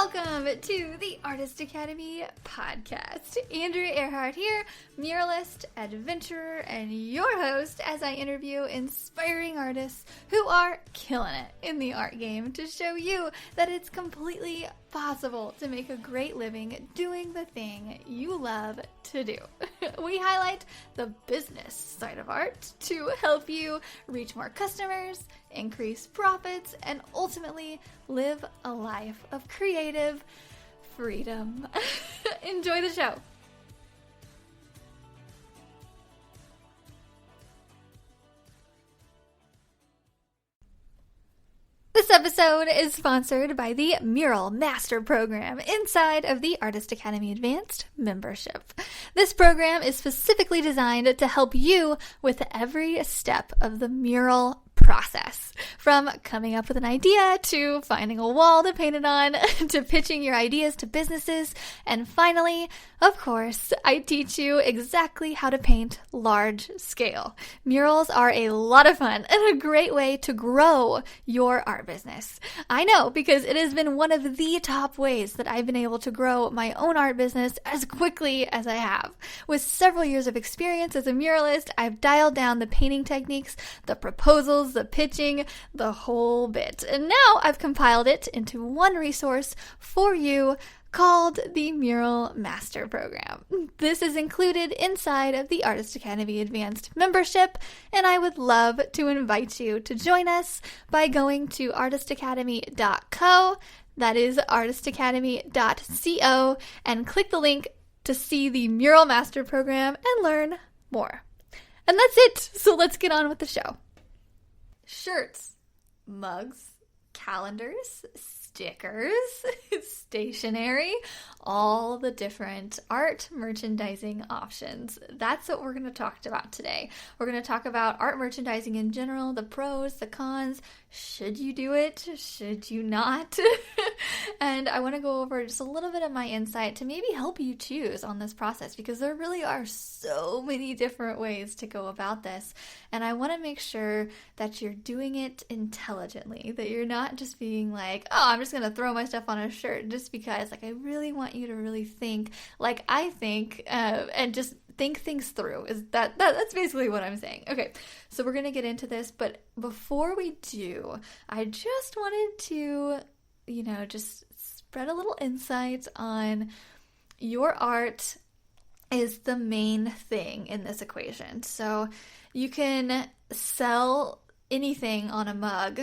Welcome to the Artist Academy podcast. Andrea Earhart here, muralist, adventurer, and your host as I interview inspiring artists who are killing it in the art game to show you that it's completely possible to make a great living doing the thing you love to do. We highlight the business side of art to help you reach more customers, increase profits, and ultimately live a life of creative freedom. Enjoy the show. This episode is sponsored by the Mural Master Program inside of the Artist Academy Advanced membership. This program is specifically designed to help you with every step of the mural process, from coming up with an idea to finding a wall to paint it on to pitching your ideas to businesses, and finally, of course, I teach you exactly how to paint large scale. Murals are a lot of fun and a great way to grow your art business. I know, because it has been one of the top ways that I've been able to grow my own art business as quickly as I have. With several years of experience as a muralist, I've dialed down the painting techniques, the proposals, the pitching, the whole bit. And now I've compiled it into one resource for you called the Mural Master Program. This is included inside of the Artist Academy Advanced membership, and I would love to invite you to join us by going to artistacademy.co, that is artistacademy.co, and click the link to see the Mural Master Program and learn more. And that's it, so let's get on with the show. Shirts, mugs, calendars, stickers, stationery, all the different art merchandising options. That's what we're going to talk about today. We're going to talk about art merchandising in general, the pros, the cons. Should you do it? Should you not? And I want to go over just a little bit of my insight to maybe help you choose on this process, because there really are so many different ways to go about this. And I want to make sure that you're doing it intelligently, that you're not just being like, oh, I'm just going to throw my stuff on a shirt just because. Like, I really want you to really think like I think, and just think things through. That's basically what I'm saying. Okay, so we're going to get into this, but before we do, I just wanted to, just spread a little insight on your art is the main thing in this equation. So you can sell anything on a mug,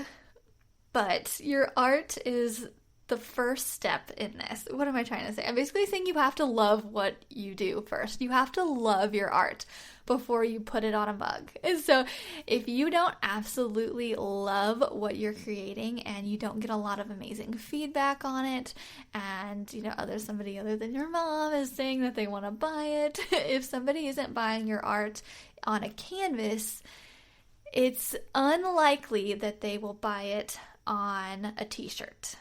but your art is the first step in this. What am I trying to say? I'm basically saying you have to love what you do first. You have to love your art before you put it on a mug. And so if you don't absolutely love what you're creating and you don't get a lot of amazing feedback on it, and somebody other than your mom is saying that they want to buy it, if somebody isn't buying your art on a canvas, it's unlikely that they will buy it on a t-shirt.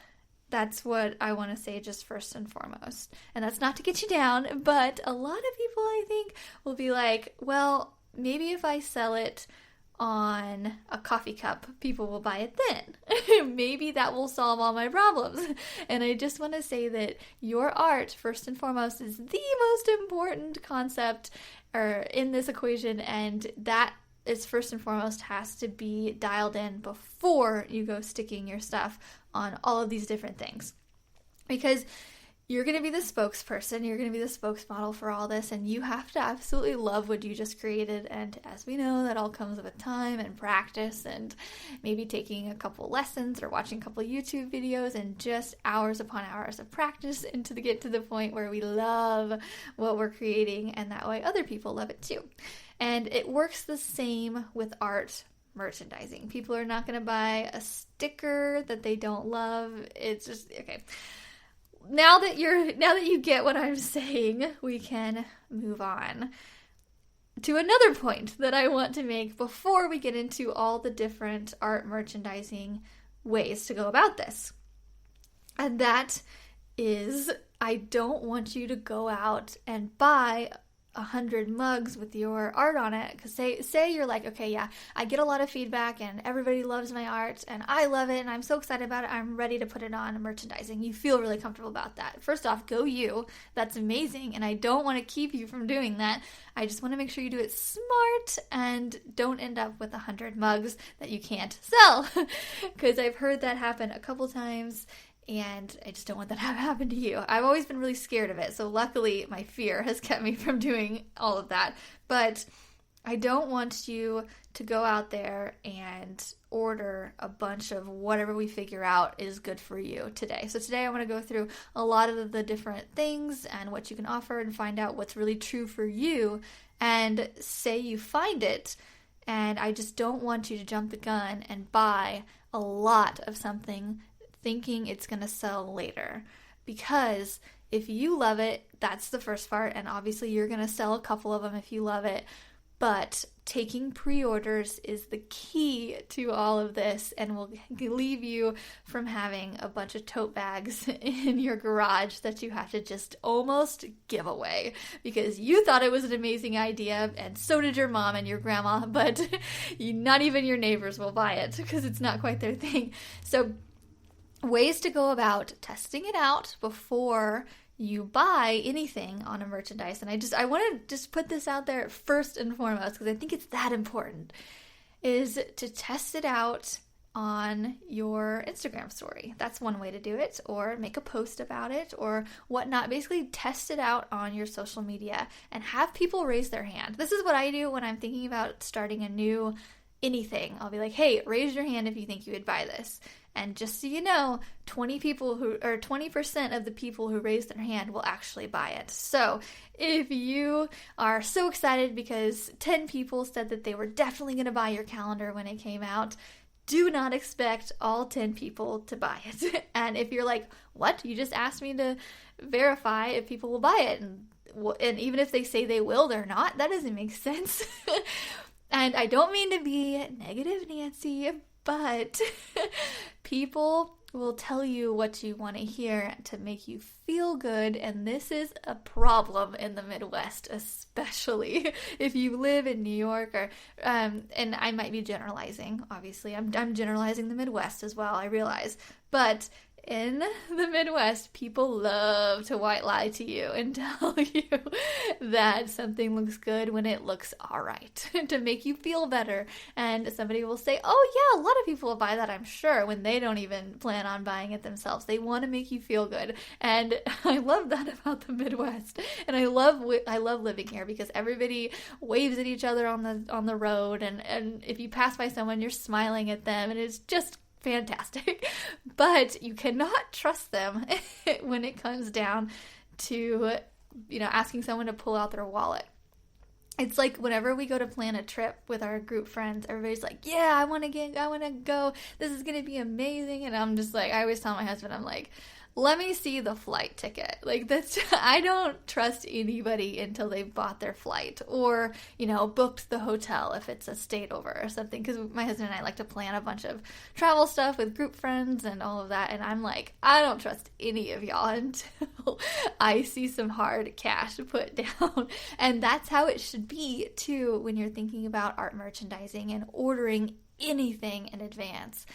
That's what I want to say just first and foremost. And that's not to get you down, but a lot of people, I think, will be like, well, maybe if I sell it on a coffee cup, people will buy it then. Maybe that will solve all my problems. And I just want to say that your art, first and foremost, is the most important concept in this equation, and that is first and foremost has to be dialed in before you go sticking your stuff on all of these different things. Because you're going to be the spokesperson, you're going to be the spokesmodel for all this, and you have to absolutely love what you just created. And as we know, that all comes with time and practice, and maybe taking a couple lessons or watching a couple YouTube videos, and just hours upon hours of practice to get to the point where we love what we're creating, and that way other people love it too. And it works the same with art merchandising. People are not going to buy a sticker that they don't love. It's just, okay. Now that you get what I'm saying, we can move on to another point that I want to make before we get into all the different art merchandising ways to go about this. And that is, I don't want you to go out and buy 100 mugs with your art on it, because say you're like, okay, yeah, I get a lot of feedback and everybody loves my art and I love it and I'm so excited about it, I'm ready to put it on merchandising. You feel really comfortable about that. First off, go you. That's amazing, and I don't want to keep you from doing that. I just want to make sure you do it smart and don't end up with 100 mugs that you can't sell, because I've heard that happen a couple times. And I just don't want that to happen to you. I've always been really scared of it. So luckily, my fear has kept me from doing all of that. But I don't want you to go out there and order a bunch of whatever we figure out is good for you today. So today I want to go through a lot of the different things and what you can offer and find out what's really true for you. And say you find it, and I just don't want you to jump the gun and buy a lot of something thinking it's going to sell later. Because if you love it, that's the first part, and obviously you're going to sell a couple of them if you love it, but taking pre-orders is the key to all of this and will leave you from having a bunch of tote bags in your garage that you have to just almost give away because you thought it was an amazing idea, and so did your mom and your grandma, but not even your neighbors will buy it because it's not quite their thing. So ways to go about testing it out before you buy anything on a merchandise. And I want to just put this out there first and foremost because I think it's that important, is to test it out on your Instagram story. That's one way to do it, or make a post about it or whatnot. Basically test it out on your social media and have people raise their hand. This is what I do when I'm thinking about starting a new anything. I'll be like, hey, raise your hand if you think you would buy this. And just so you know, 20% of the people who raise their hand will actually buy it. So if you are so excited because 10 people said that they were definitely going to buy your calendar when it came out, do not expect all 10 people to buy it. And if you're like, what? You just asked me to verify if people will buy it. And even if they say they will, they're not. That doesn't make sense. And I don't mean to be negative, Nancy, but people will tell you what you want to hear to make you feel good, and this is a problem in the Midwest, especially if you live in New York, or and I might be generalizing. Obviously, I'm generalizing the Midwest as well, I realize, but in the Midwest, people love to white lie to you and tell you that something looks good when it looks all right, to make you feel better. And somebody will say, oh yeah, a lot of people will buy that, I'm sure, when they don't even plan on buying it themselves. They want to make you feel good. And I love that about the Midwest. And I love living here because everybody waves at each other on the road. And if you pass by someone, you're smiling at them. And it's just fantastic, but you cannot trust them when it comes down to, asking someone to pull out their wallet. It's like whenever we go to plan a trip with our group friends, everybody's like, yeah, I want to go. This is going to be amazing. And I'm just like, I always tell my husband, I'm like, let me see the flight ticket. Like that's, I don't trust anybody until they've bought their flight or, booked the hotel if it's a stayed over or something. Because my husband and I like to plan a bunch of travel stuff with group friends and all of that. And I'm like, I don't trust any of y'all until I see some hard cash put down. And that's how it should be too when you're thinking about art merchandising and ordering anything in advance.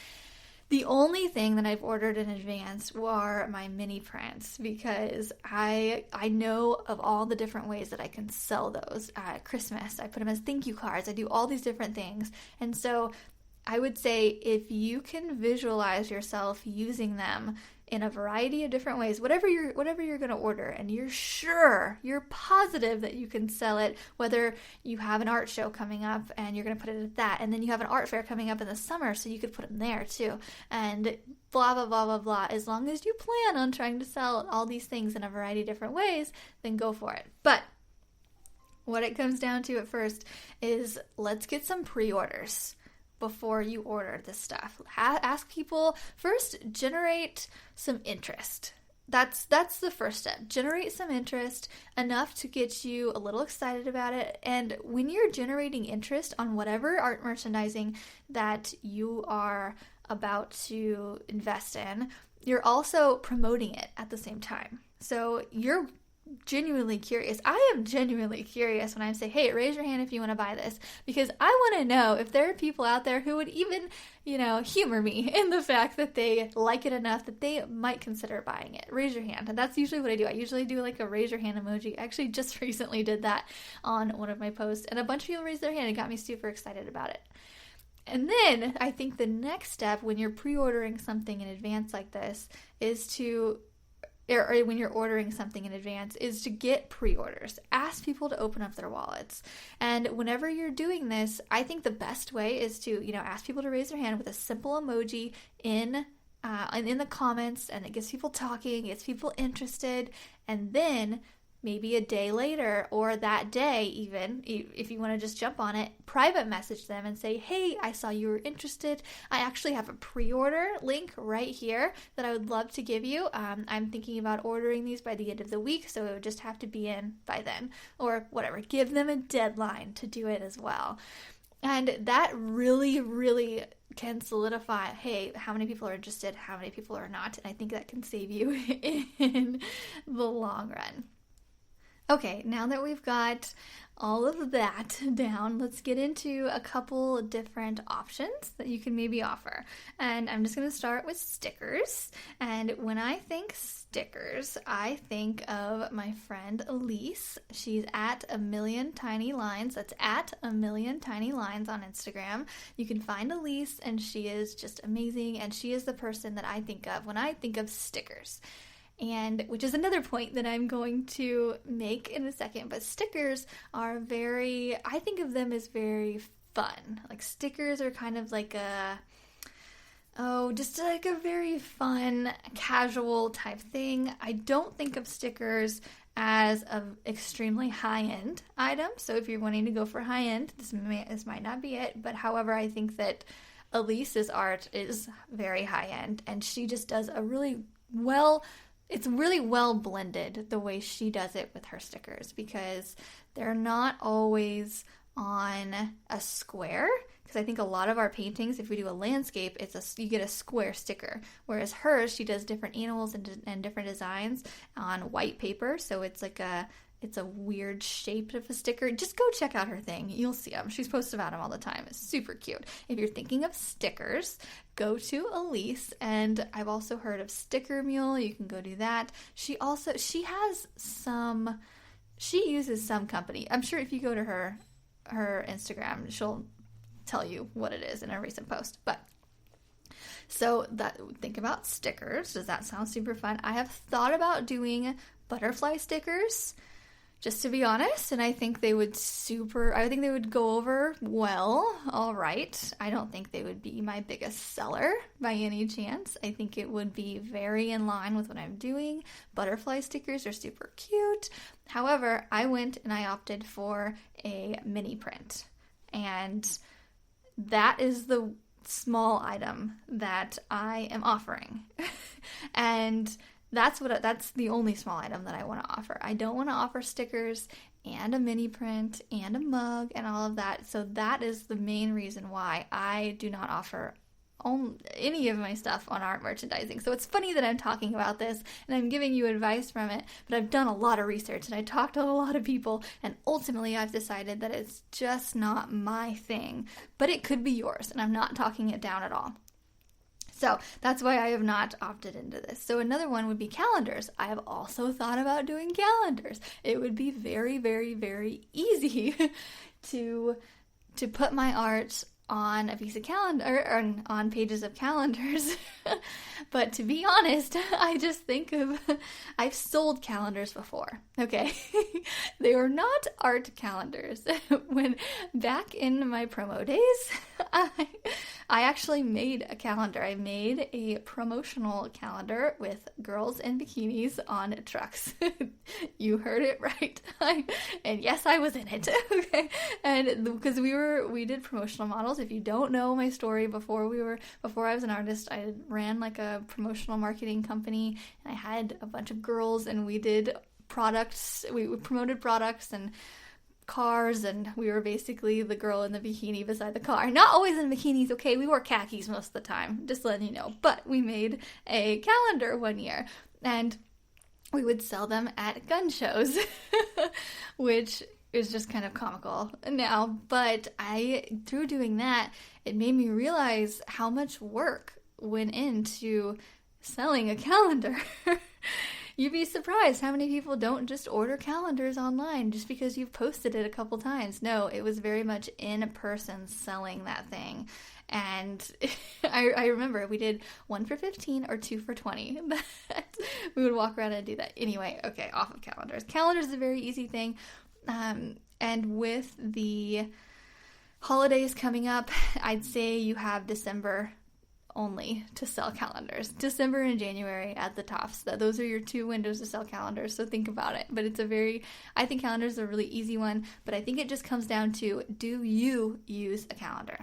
The only thing that I've ordered in advance were my mini prints because I know of all the different ways that I can sell those at Christmas. I put them as thank you cards. I do all these different things. And so I would say if you can visualize yourself using them in a variety of different ways, whatever you're going to order, and you're positive that you can sell it, whether you have an art show coming up and you're going to put it at that, and then you have an art fair coming up in the summer, so you could put them there too, and blah, blah, blah, blah, blah. As long as you plan on trying to sell all these things in a variety of different ways, then go for it. But what it comes down to at first is let's get some pre-orders before you order this stuff. Ask people first, generate some interest. That's the first step. Generate some interest enough to get you a little excited about it. And when you're generating interest on whatever art merchandising that you are about to invest in, you're also promoting it at the same time. So you're genuinely curious. I am genuinely curious when I say, hey, raise your hand if you want to buy this, because I want to know if there are people out there who would even, humor me in the fact that they like it enough that they might consider buying it. Raise your hand. And that's usually what I do. I usually do like a raise your hand emoji. I actually just recently did that on one of my posts, and a bunch of people raised their hand and got me super excited about it. And then I think the next step when you're pre-ordering something in advance like this is to, or when you're ordering something in advance, is to get pre-orders. Ask people to open up their wallets. And whenever you're doing this, I think the best way is to, ask people to raise their hand with a simple emoji in the comments, and it gets people talking, gets people interested, and then maybe a day later or that day even, if you want to just jump on it, private message them and say, hey, I saw you were interested. I actually have a pre-order link right here that I would love to give you. I'm thinking about ordering these by the end of the week, so it would just have to be in by then, or whatever. Give them a deadline to do it as well. And that really, really can solidify, hey, how many people are interested, how many people are not. And I think that can save you in the long run. Okay, now that we've got all of that down, let's get into a couple different options that you can maybe offer. And I'm just going to start with stickers. And when I think stickers, I think of my friend Elise. She's at A Million Tiny Lines. That's at A Million Tiny Lines on Instagram. You can find Elise, and she is just amazing. And she is the person that I think of when I think of stickers. And which is another point that I'm going to make in a second, but stickers are I think of them as very fun. Like stickers are kind of like just like a very fun, casual type thing. I don't think of stickers as an extremely high-end item. So if you're wanting to go for high-end, this might not be it. But however, I think that Elise's art is very high-end, and she just does it's really well blended the way she does it with her stickers, because they're not always on a square. Because I think a lot of our paintings, if we do a landscape, you get a square sticker. Whereas hers, she does different animals and different designs on white paper. So it's a weird shape of a sticker. Just go check out her thing. You'll see them. She's posted about them all the time. It's super cute. If you're thinking of stickers, go to Elise. And I've also heard of Sticker Mule. You can go do that. She uses some company. I'm sure if you go to her Instagram, she'll tell you what it is in a recent post. But so think about stickers. Does that sound super fun? I have thought about doing butterfly stickers, just to be honest, and I think they would go over well, all right. I don't think they would be my biggest seller by any chance. I think it would be very in line with what I'm doing. Butterfly stickers are super cute. However, I went and I opted for a mini print, and that is the small item that I am offering. And that's the only small item that I want to offer. I don't want to offer stickers and a mini print and a mug and all of that. So that is the main reason why I do not offer any of my stuff on art merchandising. So it's funny that I'm talking about this and I'm giving you advice from it, but I've done a lot of research and I talked to a lot of people, and ultimately I've decided that it's just not my thing, but it could be yours, and I'm not talking it down at all. So that's why I have not opted into this. So another one would be calendars. I have also thought about doing calendars. It would be very, very, very easy to put my art on a piece of calendar, or on pages of calendars. But to be honest, I just think I've sold calendars before, okay? They were not art calendars. When back in my promo days, I actually made a calendar. I made a promotional calendar with girls in bikinis on trucks. You heard it right. And yes, I was in it, okay? And because we did promotional models. If you don't know my story, before I was an artist, I ran like a promotional marketing company, and I had a bunch of girls, and we did products. We promoted products and cars, and we were basically the girl in the bikini beside the car. Not always in bikinis, okay? We wore khakis most of the time, just letting you know. But we made a calendar one year, and we would sell them at gun shows, which is just kind of comical now. But through doing that, it made me realize how much work went into selling a calendar. You'd be surprised how many people don't just order calendars online just because you've posted it a couple times. No, it was very much in person selling that thing. And I remember we did 1 for $15 or 2 for $20. We would walk around and do that. Anyway, okay, off of calendars. Calendars is a very easy thing. And with the holidays coming up, I'd say you have December only to sell calendars. December and January at the tops. Those are your 2 windows to sell calendars, so think about it. But I think calendars are a really easy one, but I think it just comes down to, do you use a calendar?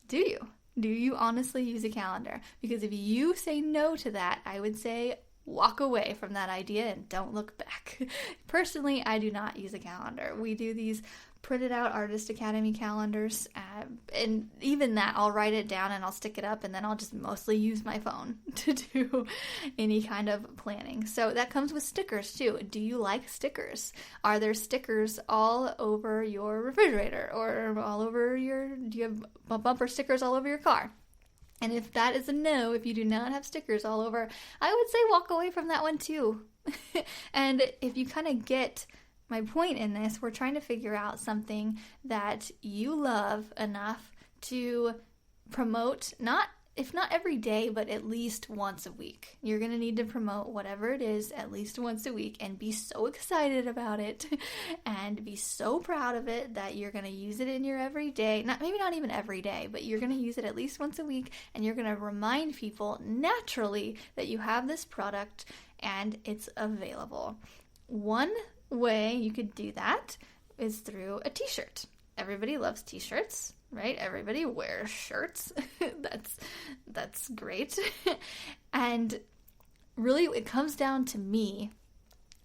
Do you? Do you honestly use a calendar? Because if you say no to that, I would say walk away from that idea and don't look back. Personally, I do not use a calendar. We do these printed out Artist Academy calendars, and even that, I'll write it down and I'll stick it up, and then I'll just mostly use my phone to do any kind of planning. So that comes with stickers too. Do you like stickers? Are there stickers all over your refrigerator, or all over do you have bumper stickers all over your car? And if that is a no, if you do not have stickers all over, I would say walk away from that one too. And if you kind of get my point in this, we're trying to figure out something that you love enough to promote, if not every day, but at least once a week. You're going to need to promote whatever it is at least once a week and be so excited about it and be so proud of it that you're going to use it in your everyday, maybe not even every day, but you're going to use it at least once a week, and you're going to remind people naturally that you have this product and it's available. One way you could do that is through a t-shirt. Everybody loves t-shirts, right? Everybody wears shirts. That's great. And really it comes down to me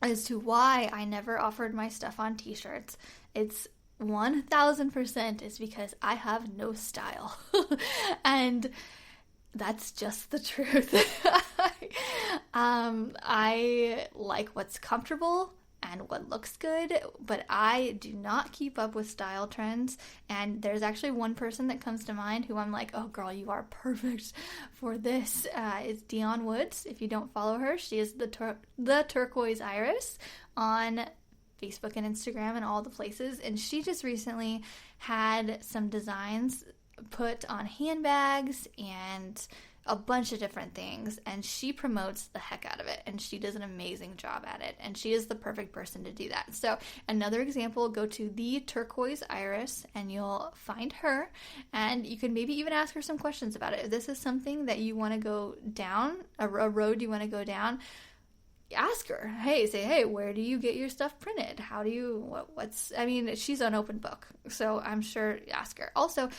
as to why I never offered my stuff on t-shirts. It's 1000% is because I have no style. And that's just the truth. I like what's comfortable and what looks good, but I do not keep up with style trends. And there's actually one person that comes to mind who I'm like, oh girl, you are perfect for this. It's Dion Woods. If you don't follow her, she is the Turquoise Iris on Facebook and Instagram and all the places. And she just recently had some designs put on handbags and a bunch of different things, and she promotes the heck out of it, and she does an amazing job at it, and she is the perfect person to do that. So another example, go to the Turquoise Iris and you'll find her, and you can maybe even ask her some questions about it. If this is something that you want to go down, a road you want to go down, ask her. Hey, where do you get your stuff printed? How do you, she's an open book, so I'm sure ask her. Also,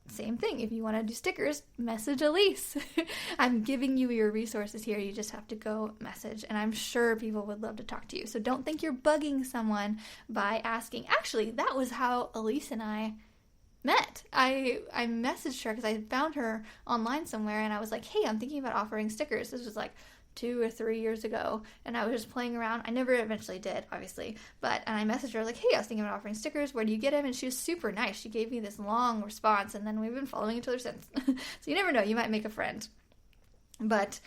same thing. If you want to do stickers, message Elise. I'm giving you your resources here. You just have to go message, and I'm sure people would love to talk to you. So don't think you're bugging someone by asking. Actually, that was how Elise and I met. I messaged her because I found her online somewhere, and I was like, hey, I'm thinking about offering stickers. This was like 2 or 3 years ago, and I was just playing around. I never eventually did, obviously, and I messaged her like, hey, I was thinking about offering stickers. Where do you get them? And she was super nice. She gave me this long response, and then we've been following each other since. So you never know, you might make a friend. But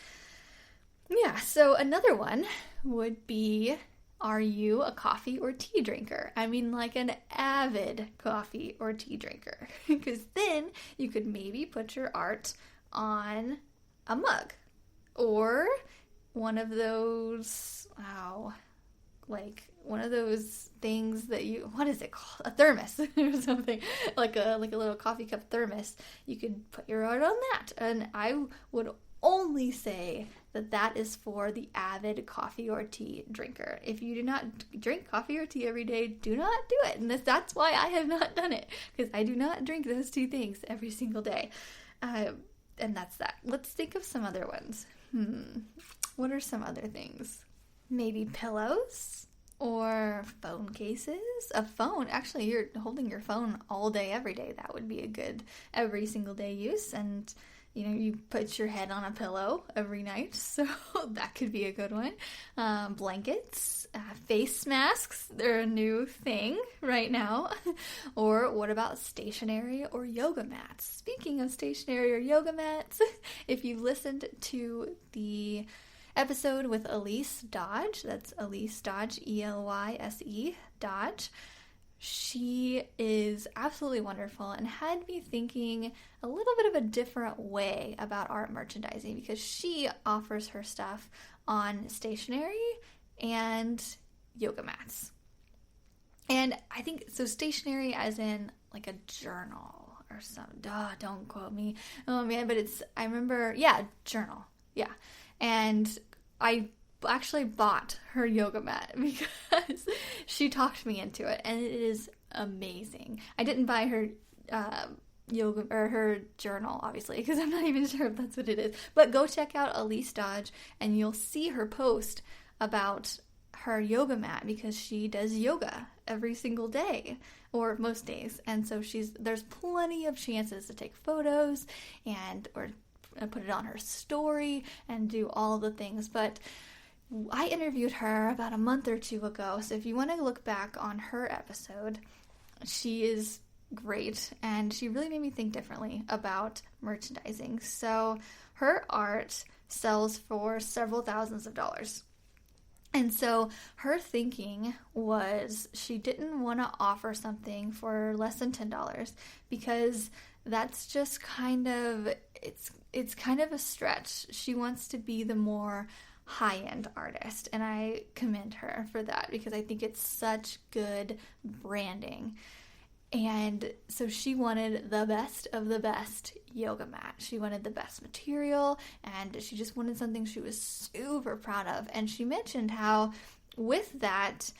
yeah, so another one would be, are you a coffee or tea drinker? I mean, like an avid coffee or tea drinker, because then you could maybe put your art on a mug, or one of those, one of those things that what is it called? A thermos or something, like a little coffee cup thermos. You could put your art on that. And I would only say that is for the avid coffee or tea drinker. If you do not drink coffee or tea every day, do not do it. And that's why I have not done it, because I do not drink those two things every single day. And that's that. Let's think of some other ones. What are some other things? Maybe pillows or phone cases. A phone, actually, you're holding your phone all day, every day. That would be a good every single day use. And You put your head on a pillow every night, so that could be a good one. Blankets, face masks, they're a new thing right now. Or what about stationery or yoga mats? Speaking of stationery or yoga mats, if you've listened to the episode with Elise Dodge, that's Elise Dodge, Elyse Dodge, she is absolutely wonderful and had me thinking a little bit of a different way about art merchandising, because she offers her stuff on stationery and yoga mats. And I think, so stationery as in like a journal or something. Don't quote me. Oh man, but I remember, journal. Yeah. And I actually bought her yoga mat because she talked me into it, and it is amazing. I didn't buy her yoga or her journal, obviously, because I'm not even sure if that's what it is. But go check out Elise Dodge, and you'll see her post about her yoga mat, because she does yoga every single day, or most days, and so there's plenty of chances to take photos or put it on her story and do all the things. But I interviewed her about a month or two ago, so if you want to look back on her episode, she is great, and she really made me think differently about merchandising. So her art sells for several thousands of dollars. And so her thinking was she didn't want to offer something for less than $10, because that's just kind of, it's kind of a stretch. She wants to be the more high-end artist, and I commend her for that, because I think it's such good branding. And so she wanted the best of the best yoga mat. She wanted the best material, and she just wanted something she was super proud of. And she mentioned how with that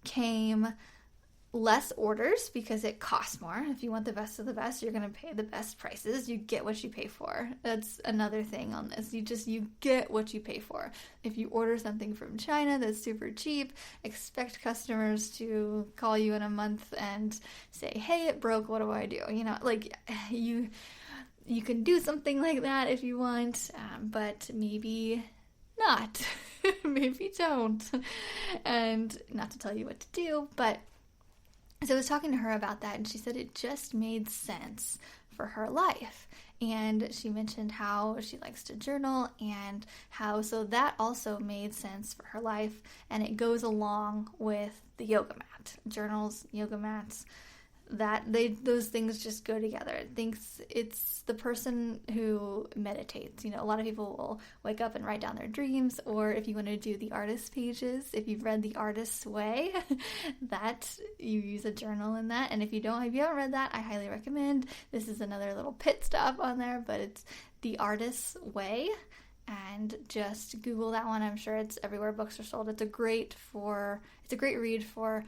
came less orders, because it costs more. If you want the best of the best, you're going to pay the best prices. You get what you pay for. That's another thing on this. You get what you pay for. If you order something from China that's super cheap, expect customers to call you in a month and say, hey, it broke, what do I do? You can do something like that if you want, but maybe not. Maybe don't. And not to tell you what to do, but so I was talking to her about that, and she said it just made sense for her life. And she mentioned how she likes to journal, and so that also made sense for her life, and it goes along with the yoga mat. Journals, yoga mats, those things just go together. I think it's the person who meditates. A lot of people will wake up and write down their dreams, or if you want to do the artist pages, if you've read The Artist's Way, that you use a journal in that. And if you haven't read that, I highly recommend. This is another little pit stop on there, but it's The Artist's Way. And just Google that one. I'm sure it's everywhere books are sold. It's a great read for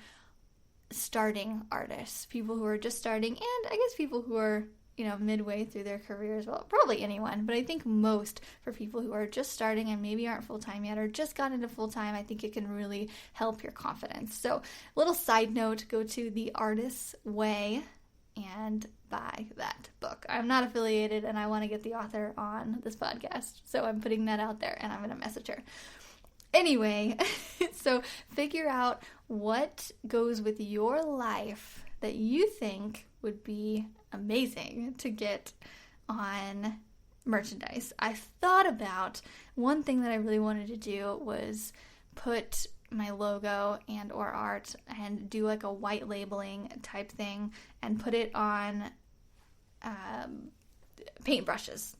starting artists, people who are just starting, and I guess people who are midway through their careers. Well, probably anyone, but I think most for people who are just starting and maybe aren't full-time yet, or just got into full-time. I think it can really help your confidence. So, little side note, go to The Artist's Way and buy that book. I'm not affiliated, and I want to get the author on this podcast, so I'm putting that out there, and I'm going to message her. Anyway, so figure out what goes with your life that you think would be amazing to get on merchandise. I thought about one thing that I really wanted to do was put my logo and or art and do like a white labeling type thing and put it on paintbrushes,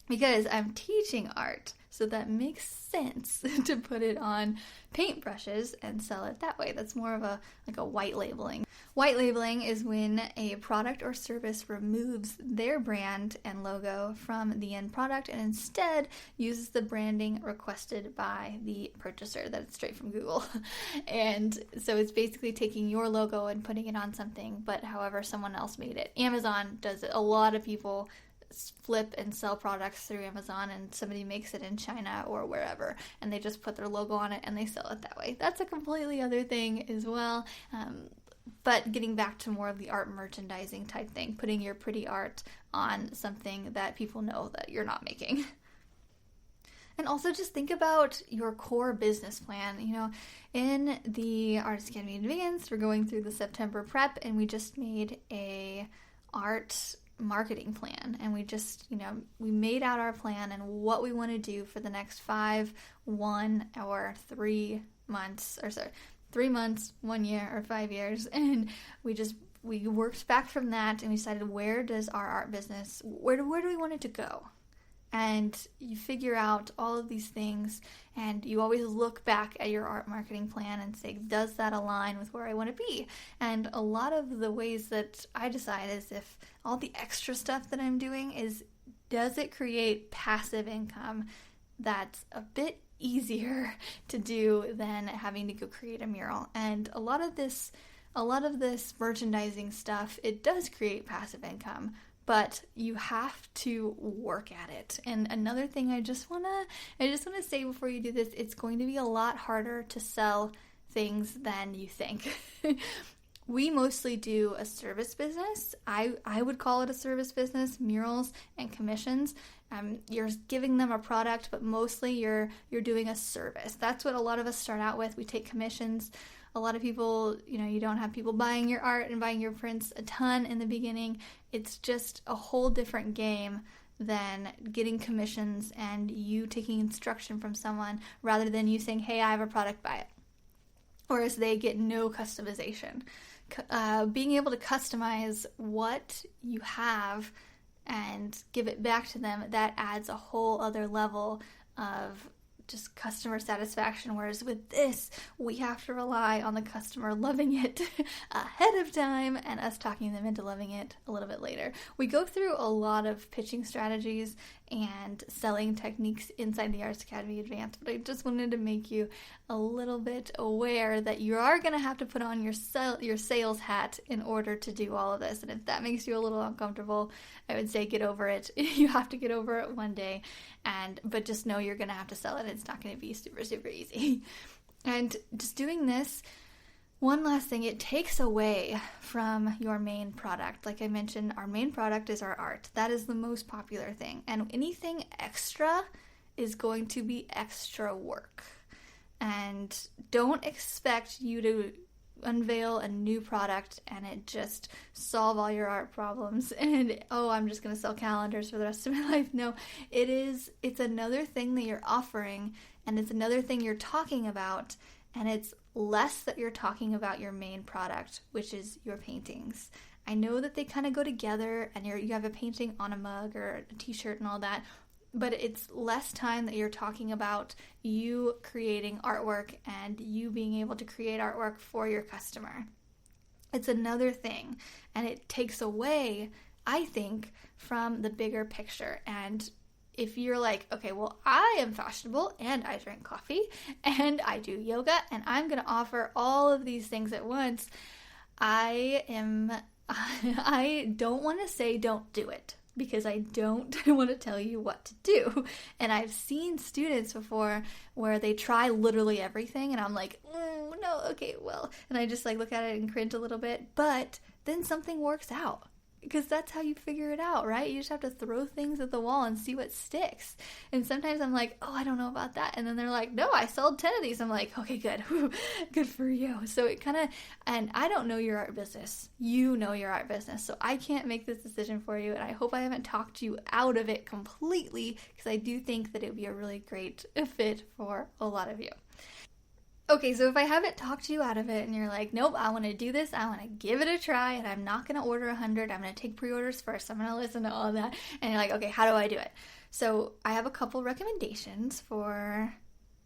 because I'm teaching art, so that makes sense to put it on paintbrushes and sell it that way. That's more of a white labeling. White labeling is when a product or service removes their brand and logo from the end product and instead uses the branding requested by the purchaser. That's straight from Google. And so it's basically taking your logo and putting it on something, but however someone else made it. Amazon does it. A lot of people flip and sell products through Amazon, and somebody makes it in China or wherever, and they just put their logo on it and they sell it that way. That's a completely other thing as well. But getting back to more of the art merchandising type thing, putting your pretty art on something that people know that you're not making. And also just think about your core business plan. In the Artist Academy Advanced, we're going through the September prep, and we just made a art marketing plan. And we made out our plan and what we want to do for the next 5, 1, or 3 months, 3 months, 1 year, or 5 years. And we worked back from that, and we decided, where does our art business, where do we want it to go? And you figure out all of these things, and you always look back at your art marketing plan and say, does that align with where I want to be? And a lot of the ways that I decide is if all the extra stuff that I'm doing does it create passive income that's a bit easier to do than having to go create a mural. And a lot of this merchandising stuff, it does create passive income, but you have to work at it. And another thing I just want to say before you do this, it's going to be a lot harder to sell things than you think. We mostly do a service business. I would call it a service business, murals and commissions. You're giving them a product, but mostly you're doing a service. That's what a lot of us start out with. We take commissions. A lot of people, you don't have people buying your art and buying your prints a ton in the beginning. It's just a whole different game than getting commissions and you taking instruction from someone rather than you saying, hey, I have a product, buy it. Whereas they get no customization. Being able to customize what you have and give it back to them, that adds a whole other level of just customer satisfaction, whereas with this, we have to rely on the customer loving it ahead of time and us talking them into loving it a little bit later. We go through a lot of pitching strategies and selling techniques inside the Artist Academy Advanced, but I just wanted to make you a little bit aware that you are going to have to put on your sales hat in order to do all of this. And if that makes you a little uncomfortable, I would say get over it. You have to get over it one day, but just know you're going to have to sell it. It's not going to be super, super easy. And just doing this, one last thing, it takes away from your main product. Like I mentioned, our main product is our art. That is the most popular thing. And anything extra is going to be extra work. And don't expect you to unveil a new product and it just solve all your art problems and I'm just going to sell calendars for the rest of my life. No, it's another thing that you're offering, and it's another thing you're talking about, and it's less that you're talking about your main product, which is your paintings. I know that they kind of go together, and you have a painting on a mug or a t-shirt and all that, but it's less time that you're talking about you creating artwork and you being able to create artwork for your customer. It's another thing, and it takes away, I think, from the bigger picture. And if you're like, okay, well, I am fashionable and I drink coffee and I do yoga and I'm going to offer all of these things at once, I don't want to say don't do it, because I don't want to tell you what to do. And I've seen students before where they try literally everything and I'm like, oh, no, okay, well, and I just look at it and cringe a little bit, but then something works out. Because that's how you figure it out, right? You just have to throw things at the wall and see what sticks. And sometimes I'm like, oh, I don't know about that. And then they're like, no, I sold 10 of these. I'm like, okay, good. Good for you. So it kind of, and I don't know your art business. You know your art business. So I can't make this decision for you. And I hope I haven't talked you out of it completely, because I do think that it would be a really great fit for a lot of you. Okay, so if I haven't talked you out of it and you're like, nope, I want to do this, I want to give it a try, and I'm not going to order 100, I'm going to take pre-orders first, I'm going to listen to all of that, and you're like, okay, how do I do it? So I have a couple recommendations for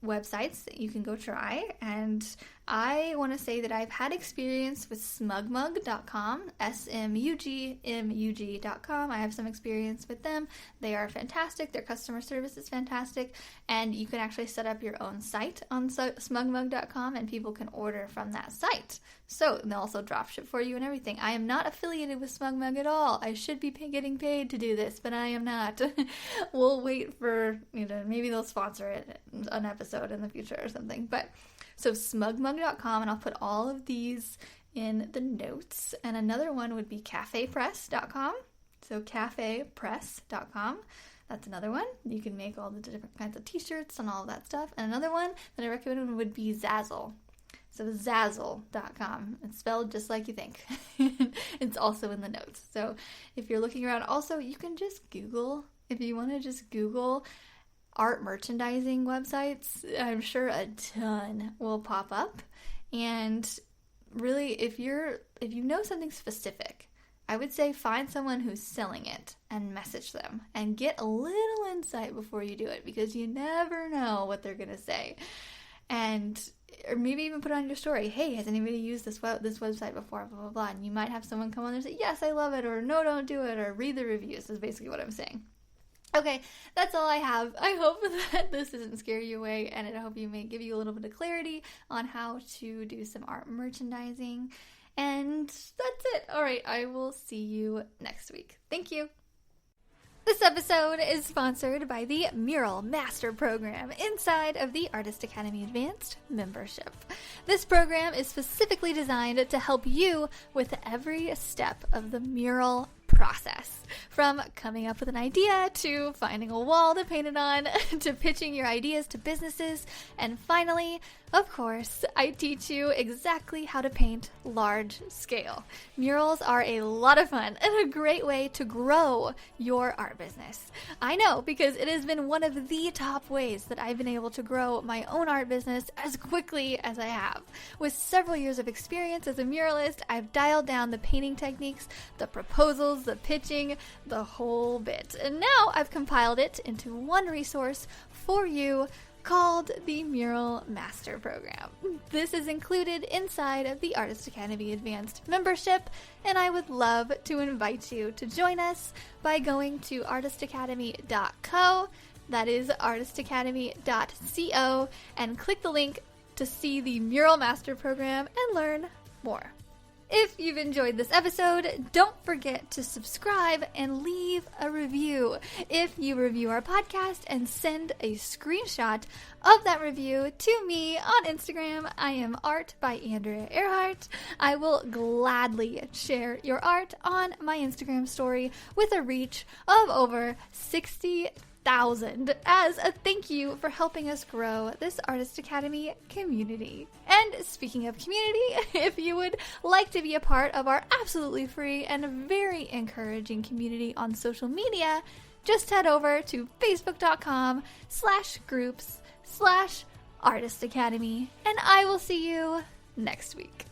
websites that you can go try, and I want to say that I've had experience with smugmug.com, smugmug.com. I have some experience with them. They are fantastic. Their customer service is fantastic, and you can actually set up your own site on smugmug.com, and people can order from that site. So they'll also drop ship for you and everything. I am not affiliated with SmugMug at all. I should be getting paid to do this, but I am not. We'll wait for, maybe they'll sponsor it, an episode in the future or something. But so smugmug.com, and I'll put all of these in the notes. And another one would be cafepress.com. So cafepress.com. That's another one. You can make all the different kinds of t-shirts and all of that stuff. And another one that I recommend would be Zazzle. So Zazzle.com. It's spelled just like you think. It's also in the notes. So if you're looking around, also you can just Google, if you want to just Google art merchandising websites, I'm sure a ton will pop up. And really, if you know something specific, I would say find someone who's selling it and message them and get a little insight before you do it, because you never know what they're going to say. Or maybe even put it on your story. Hey, has anybody used this website before? Blah, blah, blah. And you might have someone come on there and say, yes, I love it, or no, don't do it, or read the reviews is basically what I'm saying. Okay, that's all I have. I hope that this doesn't scare you away, and I hope you may give you a little bit of clarity on how to do some art merchandising. And that's it. All right, I will see you next week. Thank you. This episode is sponsored by the Mural Master Program inside of the Artist Academy Advanced membership. This program is specifically designed to help you with every step of the mural process. From coming up with an idea, to finding a wall to paint it on, to pitching your ideas to businesses, and finally, of course, I teach you exactly how to paint large scale. Murals are a lot of fun and a great way to grow your art business. I know, because it has been one of the top ways that I've been able to grow my own art business as quickly as I have. With several years of experience as a muralist, I've dialed down the painting techniques, the proposals, the pitching, the whole bit. And now I've compiled it into one resource for you called the Mural Master Program. This is included inside of the Artist Academy Advanced membership, and I would love to invite you to join us by going to artistacademy.co, that is artistacademy.co, and click the link to see the Mural Master Program and learn more. If you've enjoyed this episode, don't forget to subscribe and leave a review. If you review our podcast and send a screenshot of that review to me on Instagram, I am Art by Andrea Earhart. I will gladly share your art on my Instagram story with a reach of over 60,000 as a thank you for helping us grow this Artist Academy community. And speaking of community, if you would like to be a part of our absolutely free and very encouraging community on social media, just head over to facebook.com/groups/Artist Academy, and I will see you next week.